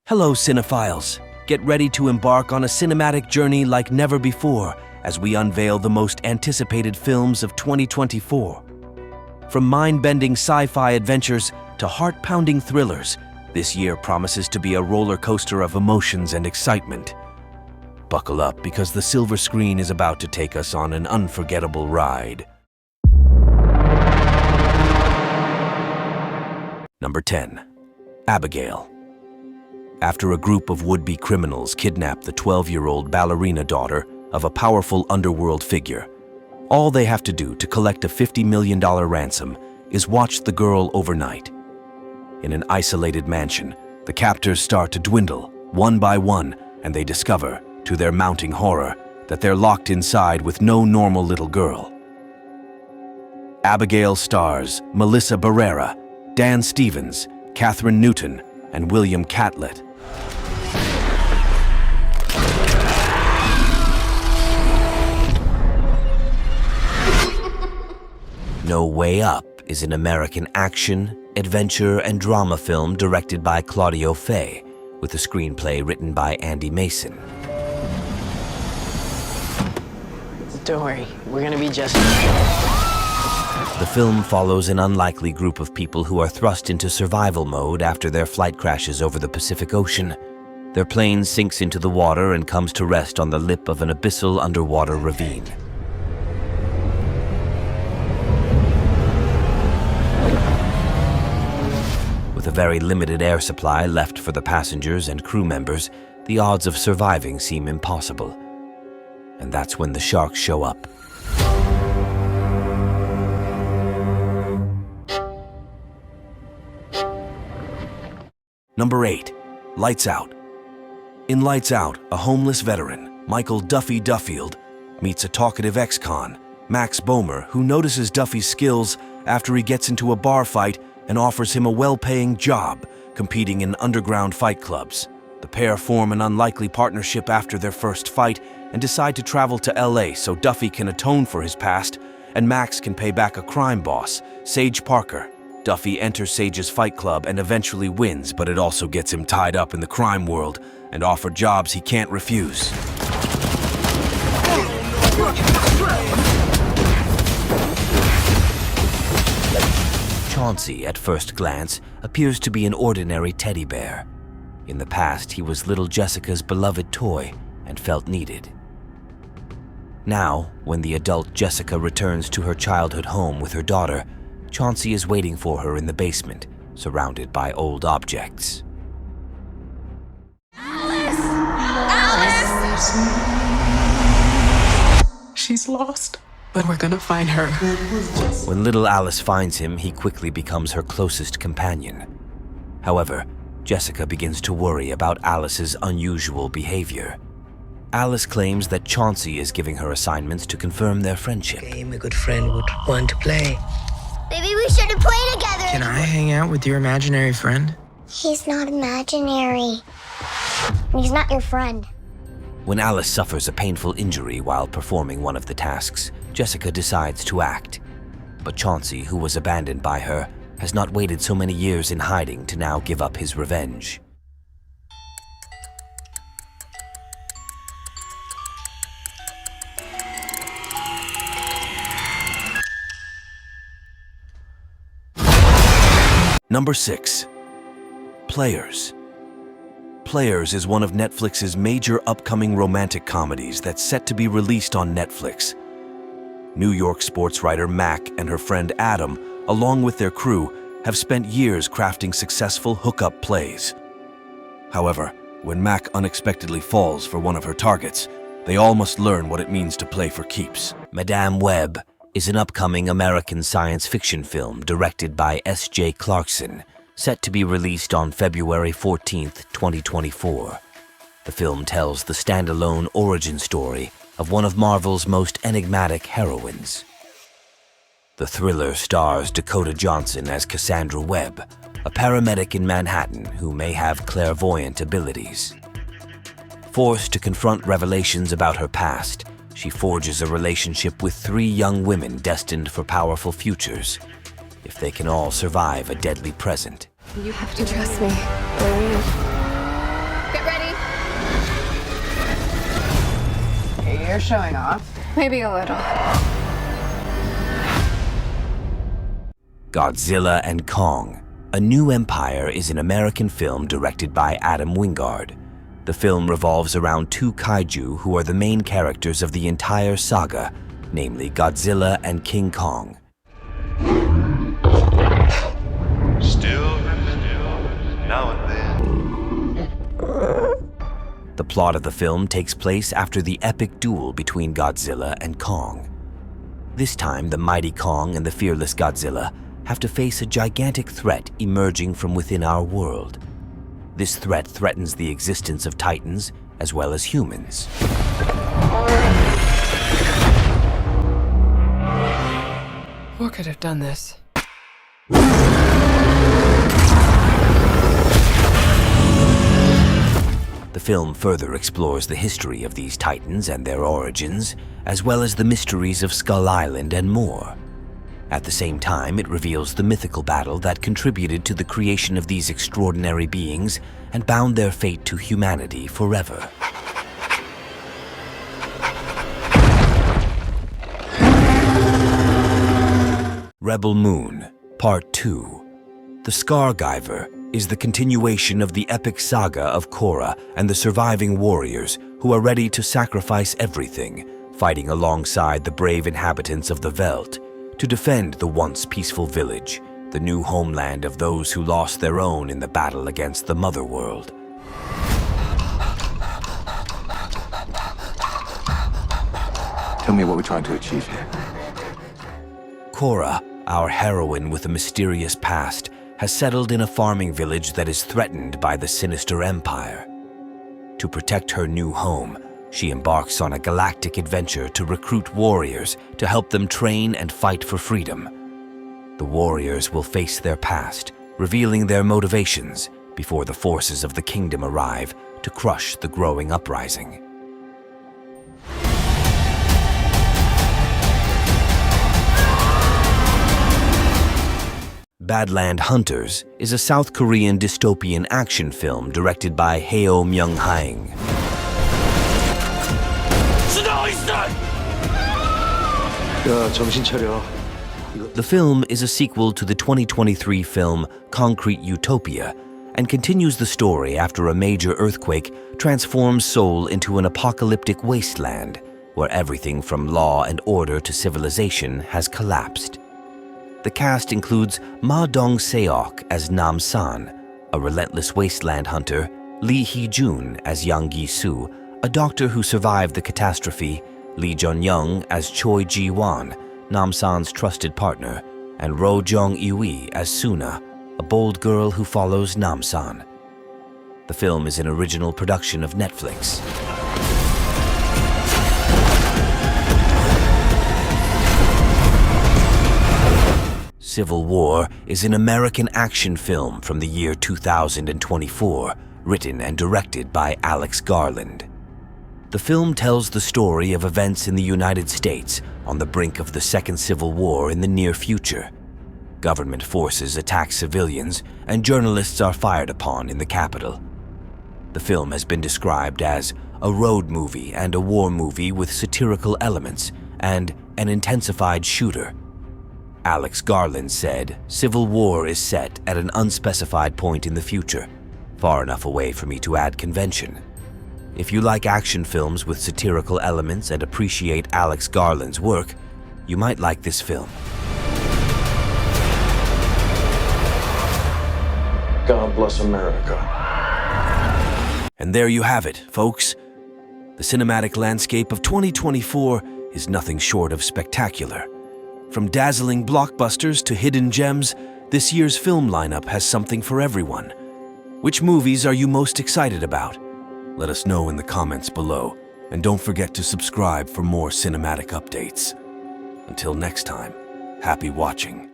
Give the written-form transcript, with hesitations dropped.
Hello, cinephiles. Get ready to embark on a cinematic journey like never before as we unveil the most anticipated films of 2024. From mind-bending sci-fi adventures to heart-pounding thrillers, this year promises to be a roller coaster of emotions and excitement. Buckle up because the silver screen is about to take us on an unforgettable ride. Number 10. Abigail. After a group of would-be criminals kidnap the 12-year-old ballerina daughter of a powerful underworld figure, all they have to do to collect a $50 million ransom is watch the girl overnight. In an isolated mansion, the captors start to dwindle, one by one, and they discover, to their mounting horror, that they're locked inside with no normal little girl. Abigail stars Melissa Barrera, Dan Stevens, Catherine Newton, and William Catlett. No Way Up is an American action, adventure, and drama film directed by Claudio Fay, with a screenplay written by Andy Mason. Don't worry, we're gonna be just... The film follows an unlikely group of people who are thrust into survival mode after their flight crashes over the Pacific Ocean. Their plane sinks into the water and comes to rest on the lip of an abyssal underwater ravine. With a very limited air supply left for the passengers and crew members, the odds of surviving seem impossible. And that's when the sharks show up. Number 8. Lights Out. In Lights Out, a homeless veteran, Michael Duffy Duffield, meets a talkative ex-con, Max Bomer, who notices Duffy's skills after he gets into a bar fight and offers him a well-paying job competing in underground fight clubs. The pair form an unlikely partnership after their first fight and decide to travel to LA so Duffy can atone for his past and Max can pay back a crime boss, Sage Parker. Duffy enters Sage's fight club and eventually wins, but it also gets him tied up in the crime world and offered jobs he can't refuse. Chauncey, at first glance, appears to be an ordinary teddy bear. In the past, he was little Jessica's beloved toy and felt needed. Now, when the adult Jessica returns to her childhood home with her daughter, Chauncey is waiting for her in the basement, surrounded by old objects. Alice! Alice! She's lost, but we're gonna find her. When little Alice finds him, he quickly becomes her closest companion. However, Jessica begins to worry about Alice's unusual behavior. Alice claims that Chauncey is giving her assignments to confirm their friendship. Game a good friend would want to play. Maybe we shouldn't play together. Can I hang out with your imaginary friend? He's not imaginary. He's not your friend. When Alice suffers a painful injury while performing one of the tasks, Jessica decides to act. But Chauncey, who was abandoned by her, has not waited so many years in hiding to now give up his revenge. Number 6. Players. Players is one of Netflix's major upcoming romantic comedies that's set to be released on Netflix. New York sports writer Mac and her friend Adam, along with their crew, have spent years crafting successful hookup plays. However, when Mac unexpectedly falls for one of her targets, they all must learn what it means to play for keeps. Madame Web is an upcoming American science fiction film directed by S.J. Clarkson, set to be released on February 14th, 2024. The film tells the standalone origin story of one of Marvel's most enigmatic heroines. The thriller stars Dakota Johnson as Cassandra Webb, a paramedic in Manhattan who may have clairvoyant abilities. Forced to confront revelations about her past, she forges a relationship with 3 young women destined for powerful futures, if they can all survive a deadly present. You have to trust me. Maureen. You're showing off. Maybe a little. Godzilla and Kong, A New Empire is an American film directed by Adam Wingard. The film revolves around two kaiju who are the main characters of the entire saga, namely Godzilla and King Kong. Still, now and then. The plot of the film takes place after the epic duel between Godzilla and Kong. This time, the mighty Kong and the fearless Godzilla have to face a gigantic threat emerging from within our world. This threat threatens the existence of Titans as well as humans. What could have done this? The film further explores the history of these Titans and their origins, as well as the mysteries of Skull Island and more. At the same time, it reveals the mythical battle that contributed to the creation of these extraordinary beings and bound their fate to humanity forever. Rebel Moon, Part 2. The Scargiver is the continuation of the epic saga of Korra and the surviving warriors who are ready to sacrifice everything, fighting alongside the brave inhabitants of the Veldt to defend the once peaceful village, the new homeland of those who lost their own in the battle against the Mother World. Tell me what we're trying to achieve here. Korra, our heroine with a mysterious past, has settled in a farming village that is threatened by the sinister Empire. To protect her new home, she embarks on a galactic adventure to recruit warriors to help them train and fight for freedom. The warriors will face their past, revealing their motivations before the forces of the kingdom arrive to crush the growing uprising. Badland Hunters is a South Korean dystopian action film directed by Heo Myung-haeng. 야, 정신 차려. The film is a sequel to the 2023 film Concrete Utopia and continues the story after a major earthquake transforms Seoul into an apocalyptic wasteland where everything from law and order to civilization has collapsed. The cast includes Ma Dong-seok as Nam-san, a relentless wasteland hunter, Lee Hee-jun as Yang Gi-soo, a doctor who survived the catastrophe, Lee Jun-young as Choi Ji-won, Nam-san's trusted partner, and Ro Jong-eui as Suna, a bold girl who follows Nam-san. The film is an original production of Netflix. Civil War is an American action film from the year 2024, written and directed by Alex Garland. The film tells the story of events in the United States on the brink of the Second Civil War in the near future. Government forces attack civilians, and journalists are fired upon in the capital. The film has been described as a road movie and a war movie with satirical elements and an intensified shooter. Alex Garland said, "Civil War is set at an unspecified point in the future, far enough away for me to add convention. If you like action films with satirical elements and appreciate Alex Garland's work, you might like this film." God bless America. And there you have it, folks. The cinematic landscape of 2024 is nothing short of spectacular. From dazzling blockbusters to hidden gems, this year's film lineup has something for everyone. Which movies are you most excited about? Let us know in the comments below, and don't forget to subscribe for more cinematic updates. Until next time, happy watching.